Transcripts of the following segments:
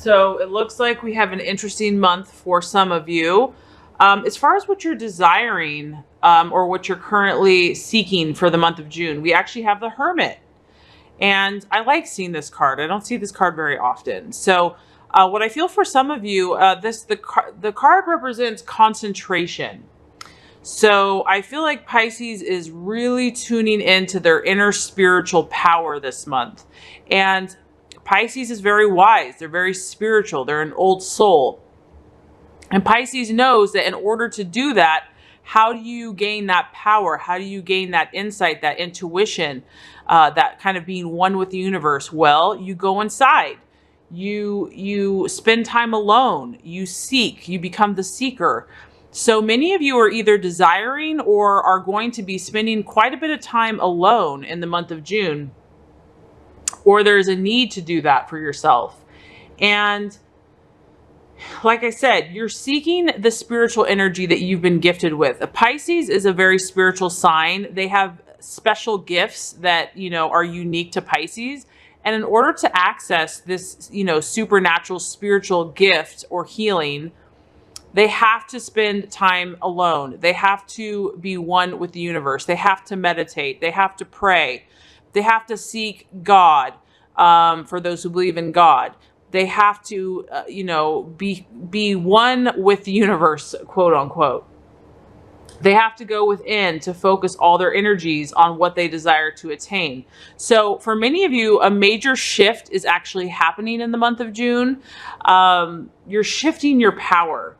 So it looks like we have an interesting month for some of you. As far as what you're desiring or what you're currently seeking for the month of June, we actually have the Hermit. And I like seeing this card. I don't see this card very often. So what I feel for some of you, the card represents concentration. So I feel like Pisces is really tuning into their inner spiritual power this month. And Pisces is very wise. They're very spiritual. They're an old soul. And Pisces knows that in order to do that, how do you gain that power? How do you gain that insight, that intuition, that kind of being one with the universe? Well, you go inside. You spend time alone. You seek. You become the seeker. So many of you are either desiring or are going to be spending quite a bit of time alone in the month of June, or there's a need to do that for yourself. And like I said, you're seeking the spiritual energy that you've been gifted with. A Pisces is a very spiritual sign. They have special gifts that, are unique to Pisces. And in order to access this, supernatural spiritual gift or healing, they have to spend time alone. They have to be one with the universe. They have to meditate. They have to pray. They have to seek God, for those who believe in God. They have to, be one with the universe, quote unquote. They have to go within to focus all their energies on what they desire to attain. So for many of you, a major shift is actually happening in the month of June. You're shifting your power.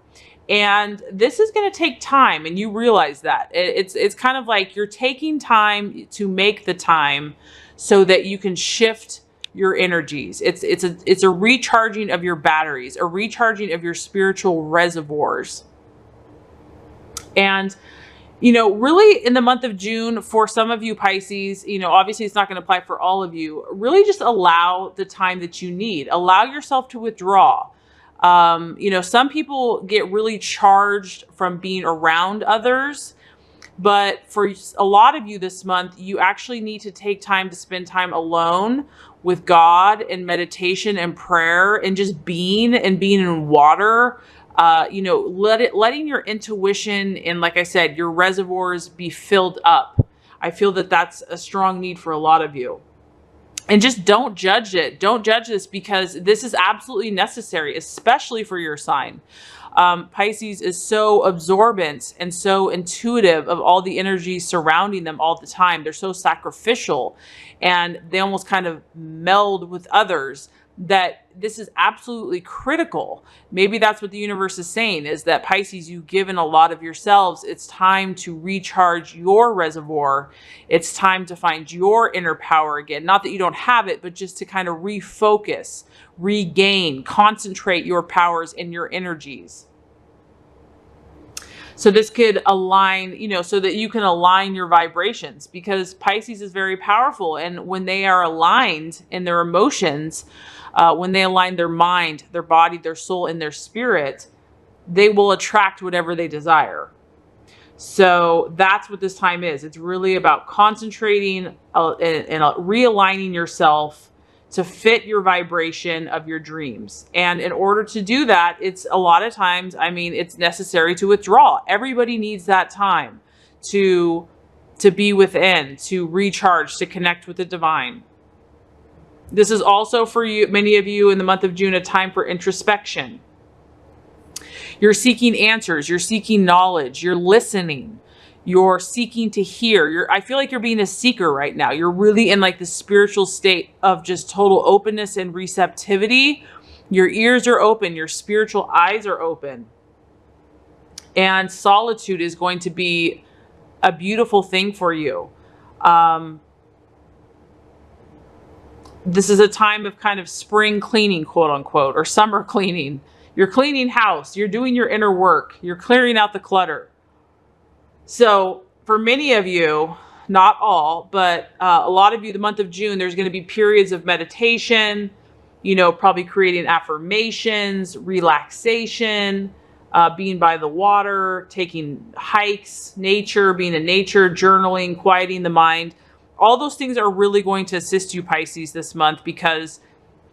And this is going to take time, and you realize that. It's kind of like you're taking time to make the time so that you can shift your energies. It's a recharging of your batteries, a recharging of your spiritual reservoirs. And, really in the month of June, for some of you Pisces, obviously it's not going to apply for all of you. Really just allow the time that you need. Allow yourself to withdraw. Some people get really charged from being around others, but for a lot of you this month, you actually need to take time to spend time alone with God and meditation and prayer and just being in water, letting your intuition and, like I said, your reservoirs be filled up. I feel that that's a strong need for a lot of you. And just don't judge it. Don't judge this, because this is absolutely necessary, especially for your sign. Pisces is so absorbent and so intuitive of all the energy surrounding them all the time. They're so sacrificial, and they almost kind of meld with others, that this is absolutely critical. Maybe that's what the universe is saying, is that Pisces, you've given a lot of yourselves. It's time to recharge your reservoir. It's time to find your inner power again. Not that you don't have it, but just to kind of refocus, regain, concentrate your powers and your energies. So this could align, so that you can align your vibrations, because Pisces is very powerful. And when they are aligned in their emotions, when they align their mind, their body, their soul, and their spirit, they will attract whatever they desire. So that's what this time is. It's really about concentrating and realigning yourself to fit your vibration of your dreams. And in order to do that, it's a lot of times, it's necessary to withdraw. Everybody needs that time to be within, to recharge, to connect with the divine. This is also for you, many of you in the month of June, a time for introspection. You're seeking answers. You're seeking knowledge. You're listening. You're seeking to hear. I feel like you're being a seeker right now. You're really in like the spiritual state of just total openness and receptivity. Your ears are open. Your spiritual eyes are open. And solitude is going to be a beautiful thing for you. This is a time of kind of spring cleaning, quote unquote, or summer cleaning. You're cleaning house. You're doing your inner work. You're clearing out the clutter. So for many of you, not all, but a lot of you, the month of June, there's going to be periods of meditation, probably creating affirmations, relaxation, being by the water, taking hikes, nature, being in nature, journaling, quieting the mind. All those things are really going to assist you, Pisces, this month, because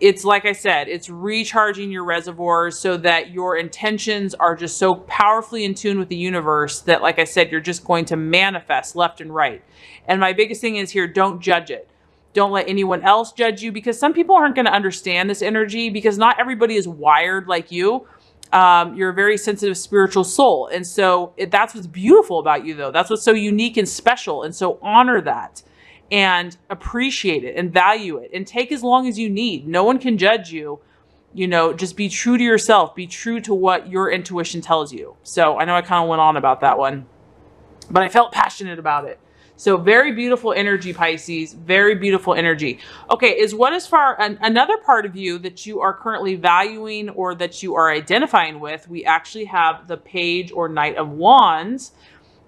it's like I said, it's recharging your reservoirs so that your intentions are just so powerfully in tune with the universe that, like I said, you're just going to manifest left and right. And my biggest thing is here, don't judge it. Don't let anyone else judge you, because some people aren't going to understand this energy, because not everybody is wired like you. You're a very sensitive spiritual soul. And so that's what's beautiful about you, though. That's what's so unique and special. And so honor that and appreciate it and value it and take as long as you need. No one can judge you. You know, just be true to yourself. Be true to what your intuition tells you. So I know I kind of went on about that one, but I felt passionate about it. So very beautiful energy, Pisces, very beautiful energy. Okay, another part of you that you are currently valuing or that you are identifying with, we actually have the Page or Knight of Wands,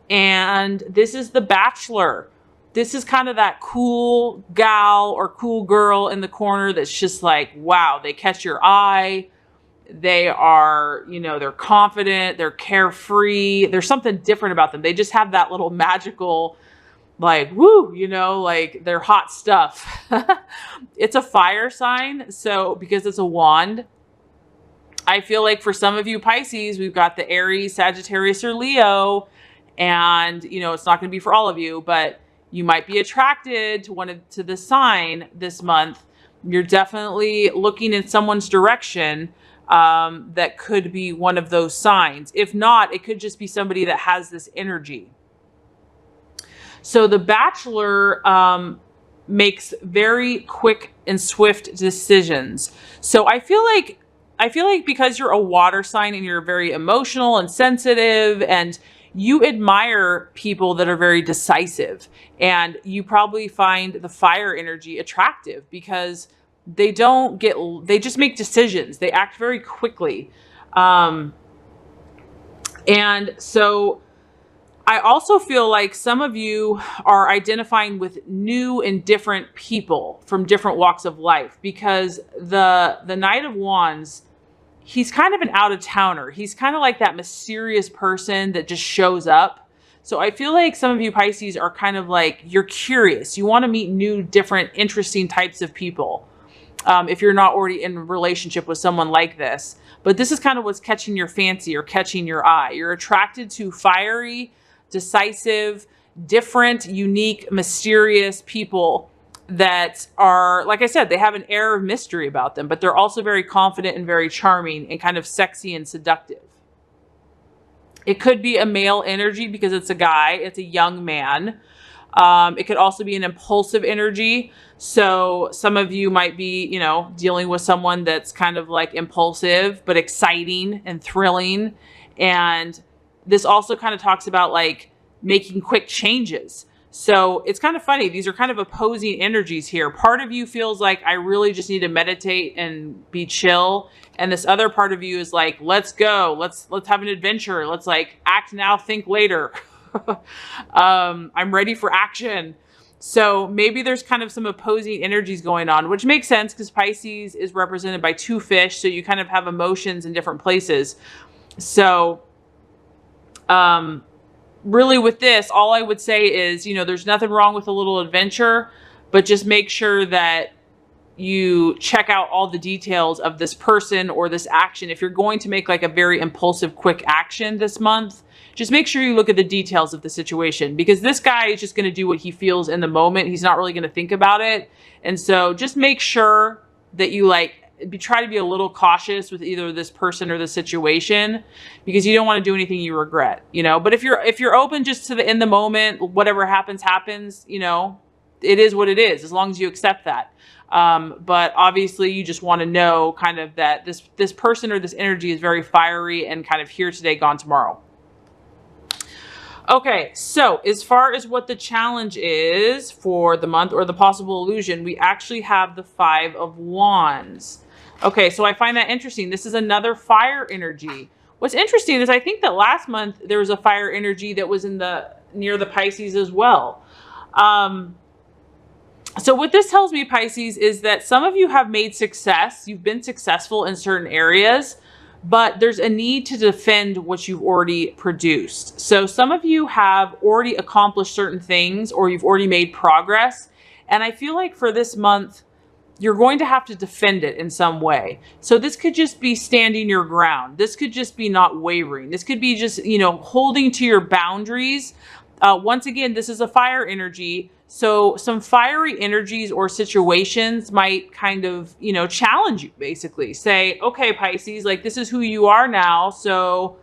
and this is the Bachelor. This is kind of that cool gal or cool girl in the corner that's just like, wow, they catch your eye. They are, you know, they're confident, they're carefree. There's something different about them. They just have that little magical, like, woo, you know, like they're hot stuff. It's a fire sign. So because it's a wand, I feel like for some of you Pisces, we've got the Aries, Sagittarius, or Leo. And, you know, it's not going to be for all of you, but you might be attracted to the sign this month. You're definitely looking in someone's direction that could be one of those signs. If not, it could just be somebody that has this energy. So the Bachelor makes very quick and swift decisions. So I feel like because you're a water sign and you're very emotional and sensitive, and you admire people that are very decisive, and you probably find the fire energy attractive because they just make decisions. They act very quickly. And so I also feel like some of you are identifying with new and different people from different walks of life, because the Knight of Wands, he's kind of an out-of-towner. He's kind of like that mysterious person that just shows up. So I feel like some of you Pisces are kind of like, you're curious. You want to meet new, different, interesting types of people. If you're not already in a relationship with someone like this. But this is kind of what's catching your fancy or catching your eye. You're attracted to fiery, decisive, different, unique, mysterious people that are, like I said, they have an air of mystery about them, but they're also very confident and very charming and kind of sexy and seductive. It could be a male energy because it's a guy, it's a young man. It could also be an impulsive energy. So some of you might be, you know, dealing with someone that's kind of like impulsive, but exciting and thrilling. And this also kind of talks about like making quick changes. So it's kind of funny. These are kind of opposing energies here. Part of you feels like I really just need to meditate and be chill. And this other part of you is like, let's go. Let's have an adventure. Let's like act now, think later. I'm ready for action. So maybe there's kind of some opposing energies going on, which makes sense because Pisces is represented by two fish. So you kind of have emotions in different places. So, really with this, all I would say is, you know, there's nothing wrong with a little adventure, but just make sure that you check out all the details of this person or this action. If you're going to make like a very impulsive, quick action this month, just make sure you look at the details of the situation, because this guy is just going to do what he feels in the moment. He's not really going to think about it. And so just make sure that you try to be a little cautious with either this person or the situation, because you don't want to do anything you regret, you know. But if you're open just to in the moment, whatever happens, you know, it is what it is, as long as you accept that. But obviously you just want to know kind of that this person or this energy is very fiery and kind of here today, gone tomorrow. Okay, so as far as what the challenge is for the month or the possible illusion, we actually have the Five of Wands. Okay, so I find that interesting. This is another fire energy. What's interesting is I think that last month there was a fire energy that was near the Pisces as well. So what this tells me, Pisces, is that some of you have made success. You've been successful in certain areas, but there's a need to defend what you've already produced. So some of you have already accomplished certain things, or you've already made progress. And I feel like for this month, you're going to have to defend it in some way. So this could just be standing your ground. This could just be not wavering. This could be just, holding to your boundaries. Once again, this is a fire energy. So some fiery energies or situations might kind of, challenge you, basically. Say, okay, Pisces, like, this is who you are now. So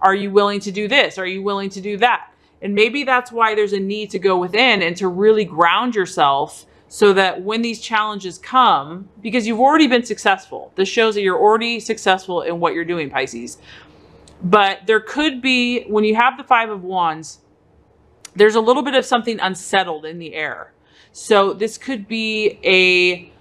are you willing to do this? Are you willing to do that? And maybe that's why there's a need to go within and to really ground yourself, so that when these challenges come, because you've already been successful. This shows that you're already successful in what you're doing, Pisces. But there could be, when you have the Five of Wands, there's a little bit of something unsettled in the air. So this could be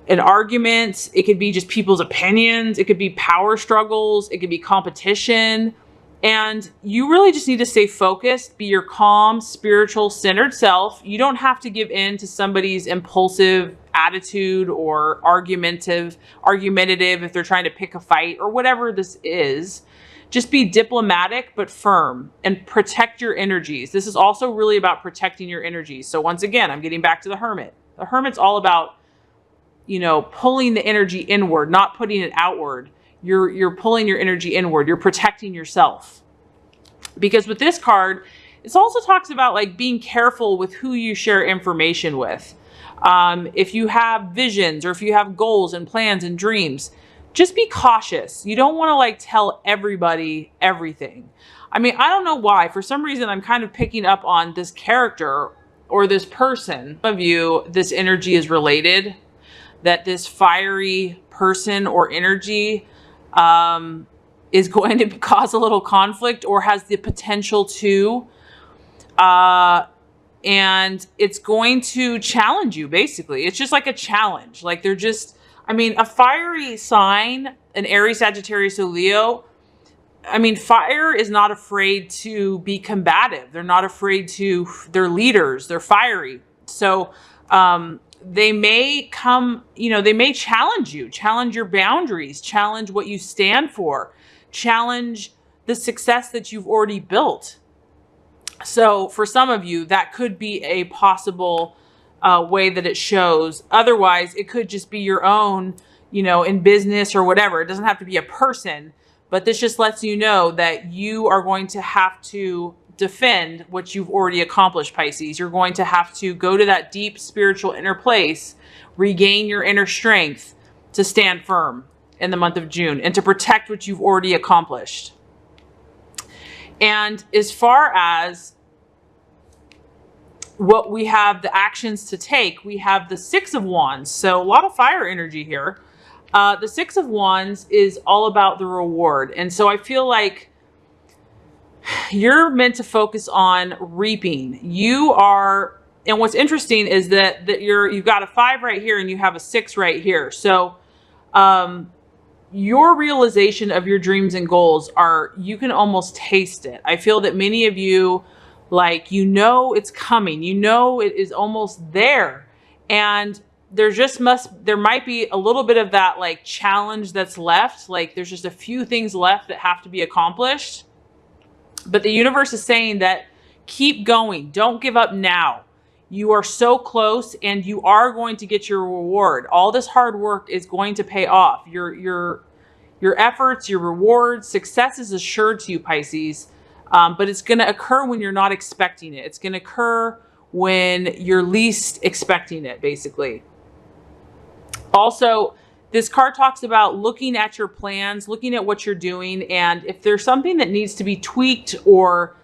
an argument. It could be just people's opinions. It could be power struggles. It could be competition. And you really just need to stay focused, be your calm, spiritual, centered self. You don't have to give in to somebody's impulsive attitude or argumentative if they're trying to pick a fight or whatever this is. Just be diplomatic but firm and protect your energies. This is also really about protecting your energies. So once again, I'm getting back to the Hermit. The Hermit's all about, pulling the energy inward, not putting it outward. You're pulling your energy inward. You're protecting yourself. Because with this card, it also talks about like being careful with who you share information with. If you have visions or if you have goals and plans and dreams, just be cautious. You don't want to like tell everybody everything. I mean, I don't know why. For some reason, I'm kind of picking up on this character or this person. Some of you, this energy is related, that this fiery person or energy is going to cause a little conflict or has the potential to, and it's going to challenge you, basically. It's just like a challenge. Like a fiery sign, an Aries, Sagittarius, or Leo, fire is not afraid to be combative. They're not afraid they're leaders, they're fiery. So, they may come, they may challenge you, challenge your boundaries, challenge what you stand for, challenge the success that you've already built. So for some of you, that could be a possible way that it shows. Otherwise, it could just be your own, in business or whatever. It doesn't have to be a person, but this just lets you know that you are going to have to defend what you've already accomplished, Pisces. You're going to have to go to that deep spiritual inner place, regain your inner strength to stand firm in the month of June and to protect what you've already accomplished. And as far as what we have, the actions to take, we have the Six of Wands. So a lot of fire energy here. The Six of Wands is all about the reward. And so I feel like you're meant to focus on reaping. And what's interesting is that you've got a 5 right here and you have a 6 right here. So, your realization of your dreams and goals you can almost taste it. I feel that many of you, it's coming, it is almost there. And there might be a little bit of that challenge that's left. There's just a few things left that have to be accomplished. But the universe is saying that keep going. Don't give up now. You are so close and you are going to get your reward. All this hard work is going to pay off. Your efforts, your rewards, success is assured to you, Pisces. But it's going to occur when you're not expecting it. It's going to occur when you're least expecting it, basically. Also, this card talks about looking at your plans, looking at what you're doing, and if there's something that needs to be tweaked or,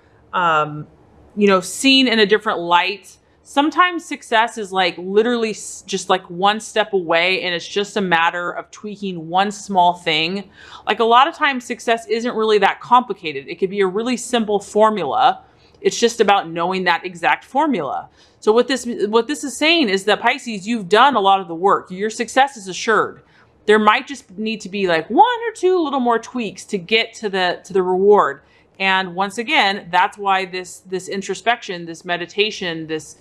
seen in a different light. Sometimes success is literally just one step away, and it's just a matter of tweaking one small thing. A lot of times success isn't really that complicated. It could be a really simple formula. It's just about knowing that exact formula. So what this is saying is that, Pisces, you've done a lot of the work. Your success is assured. There might just need to be 1 or 2 little more tweaks to get to the reward. And once again, that's why this introspection, this meditation, this,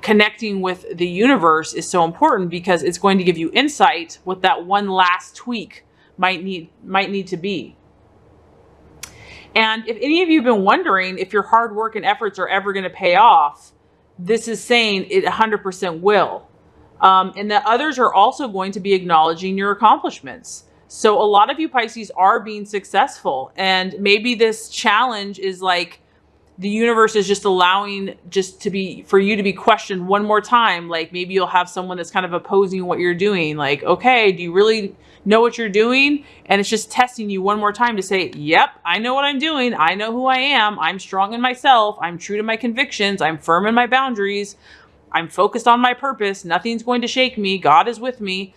connecting with the universe is so important, because it's going to give you insight what that one last tweak might need to be. And if any of you have been wondering if your hard work and efforts are ever going to pay off, this is saying it 100% will. And that others are also going to be acknowledging your accomplishments. So a lot of you Pisces are being successful, and maybe this challenge is like the universe is just allowing for you to be questioned one more time. Like maybe you'll have someone that's kind of opposing what you're doing. Like, okay, do you really know what you're doing? And it's just testing you one more time to say, yep, I know what I'm doing. I know who I am. I'm strong in myself. I'm true to my convictions. I'm firm in my boundaries. I'm focused on my purpose. Nothing's going to shake me. God is with me.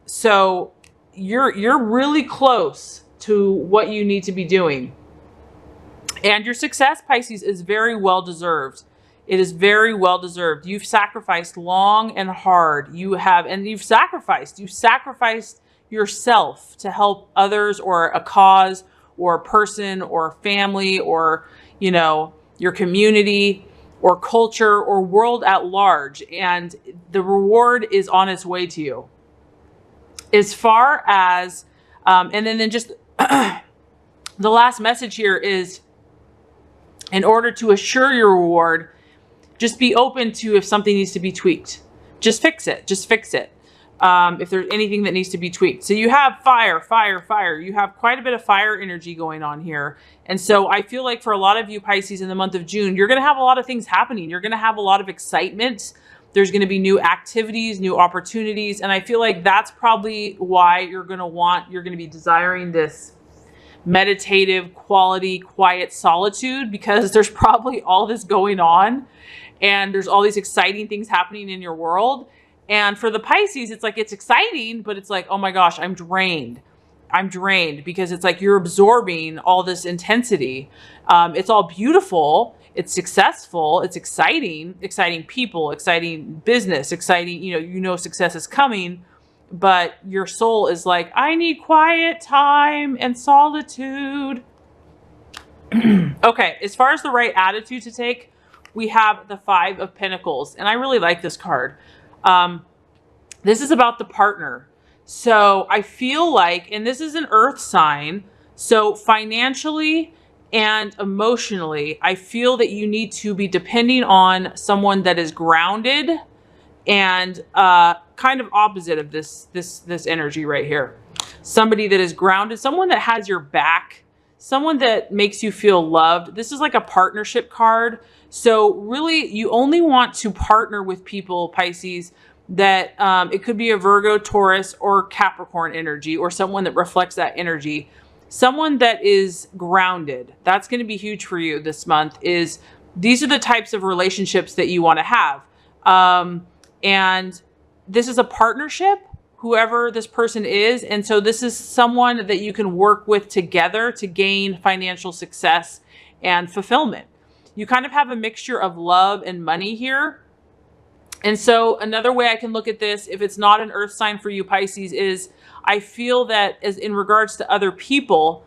So you're really close to what you need to be doing. And your success, Pisces, is very well deserved. It is very well deserved. You've sacrificed long and hard. You've sacrificed yourself to help others or a cause or a person or family or, your community or culture or world at large. And the reward is on its way to you. As far as, and then just the last message here is, in order to assure your reward, just be open to if something needs to be tweaked. Just fix it. Just fix it. If there's anything that needs to be tweaked. So you have fire, fire, fire. You have quite a bit of fire energy going on here. And so I feel like for a lot of you Pisces in the month of June, you're going to have a lot of things happening. You're going to have a lot of excitement. There's going to be new activities, new opportunities. And I feel like that's probably why you're going to be desiring this meditative, quality, quiet solitude, because there's probably all this going on and there's all these exciting things happening in your world. And for the Pisces, it's like, it's exciting, but it's like, oh my gosh, I'm drained. I'm drained because it's like you're absorbing all this intensity. It's all beautiful. It's successful. It's exciting people, exciting business, exciting, success is coming. But your soul is like, I need quiet time and solitude. Okay, as far as the right attitude to take, we have the 5 of Pentacles. And I really like this card. This is about the partner. So I feel like, and this is an earth sign, so financially and emotionally, I feel that you need to be depending on someone that is grounded and kind of opposite of this energy right here. Somebody that is grounded, someone that has your back, someone that makes you feel loved. This is like a partnership card. So really, you only want to partner with people, Pisces, that it could be a Virgo, Taurus, or Capricorn energy, or someone that reflects that energy. Someone that is grounded. That's going to be huge for you this month. These are the types of relationships that you want to have. And this is a partnership, whoever this person is. And so this is someone that you can work with together to gain financial success and fulfillment. You kind of have a mixture of love and money here. And so another way I can look at this, if it's not an earth sign for you Pisces, is I feel that as in regards to other people,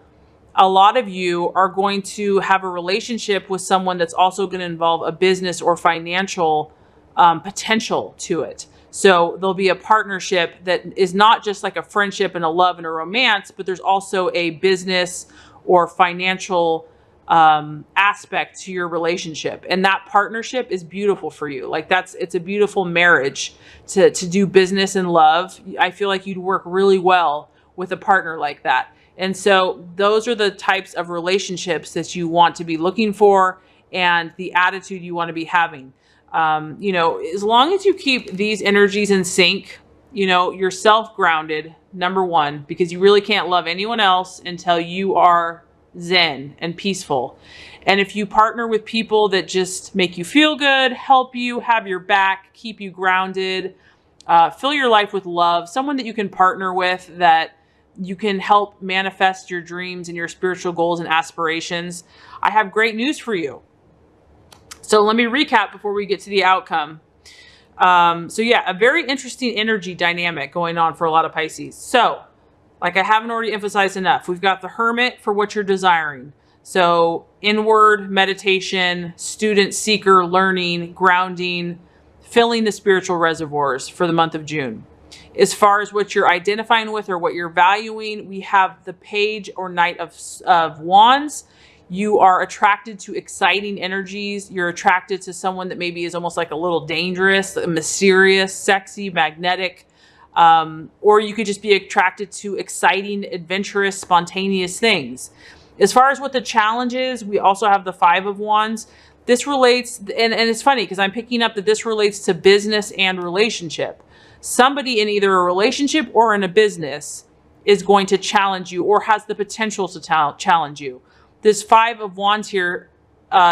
a lot of you are going to have a relationship with someone that's also going to involve a business or financial potential to it. So there'll be a partnership that is not just like a friendship and a love and a romance, but there's also a business or financial aspect to your relationship. And that partnership is beautiful for you. Like it's a beautiful marriage to do business and love. I feel like you'd work really well with a partner like that. And so those are the types of relationships that you want to be looking for and the attitude you want to be having. As long as you keep these energies in sync, you're self-grounded, number one, because you really can't love anyone else until you are zen and peaceful. And if you partner with people that just make you feel good, help you, have your back, keep you grounded, fill your life with love, someone that you can partner with that you can help manifest your dreams and your spiritual goals and aspirations, I have great news for you. So let me recap before we get to the outcome. So yeah, a very interesting energy dynamic going on for a lot of Pisces. So like I haven't already emphasized enough, we've got the Hermit for what you're desiring. So inward meditation, student, seeker, learning, grounding, filling the spiritual reservoirs for the month of June. As far as what you're identifying with or what you're valuing, we have the Page or Knight of Wands. You are attracted to exciting energies. You're attracted to someone that maybe is almost like a little dangerous, mysterious, sexy, magnetic. Or you could just be attracted to exciting, adventurous, spontaneous things. As far as what the challenge is, we also have the Five of Wands. This relates, and it's funny because I'm picking up that this relates to business and relationship. Somebody in either a relationship or in a business is going to challenge you or has the potential to challenge you. This Five of Wands here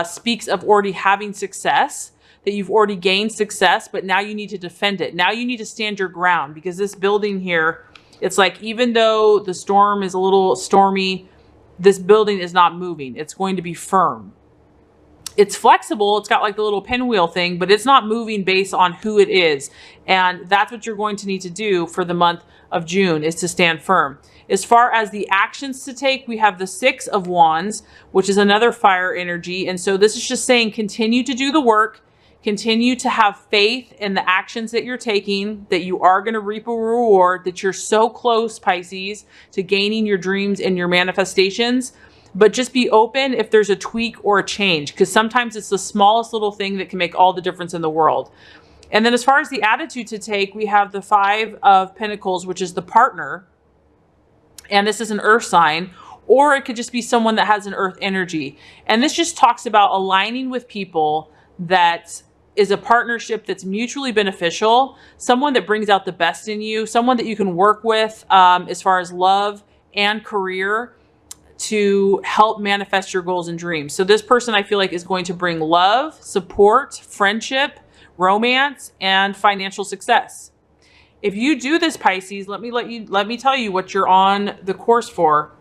speaks of already having success, that you've already gained success, but now you need to defend it. Now you need to stand your ground, because this building here, it's like, even though the storm is a little stormy, this building is not moving. It's going to be firm. It's flexible. It's got like the little pinwheel thing, but it's not moving based on who it is. And that's what you're going to need to do for the month of June, is to stand firm. As far as the actions to take, we have the Six of Wands, which is another fire energy. And so this is just saying, continue to do the work, continue to have faith in the actions that you're taking, that you are going to reap a reward, that you're so close, Pisces, to gaining your dreams and your manifestations. But just be open if there's a tweak or a change, because sometimes it's the smallest little thing that can make all the difference in the world. And then as far as the attitude to take, we have the Five of Pentacles, which is the partner. And this is an earth sign, or it could just be someone that has an earth energy. And this just talks about aligning with people that is a partnership that's mutually beneficial, someone that brings out the best in you, someone that you can work with as far as love and career, to help manifest your goals and dreams. So this person, I feel like, is going to bring love, support, friendship, romance, and financial success. If you do this, Pisces, let me tell you what you're on the course for.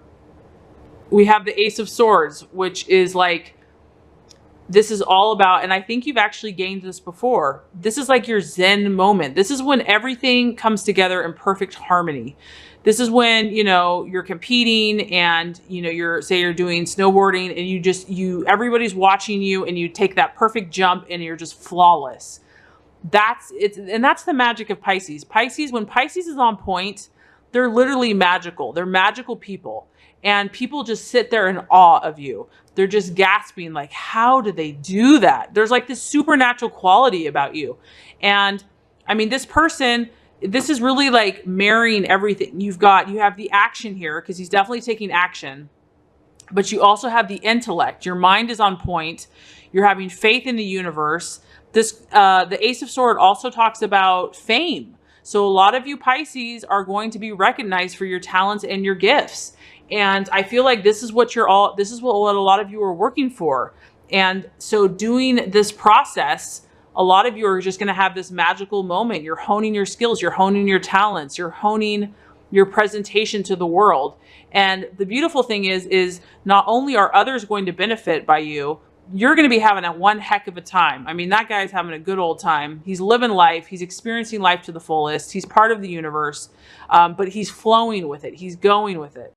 We have the Ace of Swords, which is like, this is all about, and I think you've actually gained this before, this is like your Zen moment. This is when everything comes together in perfect harmony. This is when, you know, you're competing and, you know, you're doing snowboarding and everybody's watching you and you take that perfect jump and you're just flawless. And that's the magic of Pisces. When Pisces is on point, they're literally magical. They're magical people. And people just sit there in awe of you. They're just gasping, like, how do they do that? There's like this supernatural quality about you. And I mean, this person, this is really like marrying everything. You have the action here, because he's definitely taking action, but you also have the intellect. Your mind is on point. You're having faith in the universe. The Ace of Swords also talks about fame. So a lot of you Pisces are going to be recognized for your talents and your gifts. And I feel like this is what a lot of you are working for. And so doing this process, a lot of you are just going to have this magical moment. You're honing your skills, you're honing your talents, you're honing your presentation to the world. And the beautiful thing is not only are others going to benefit by you, you're going to be having one heck of a time. I mean, that guy's having a good old time. He's living life. He's experiencing life to the fullest. He's part of the universe, but he's flowing with it. He's going with it.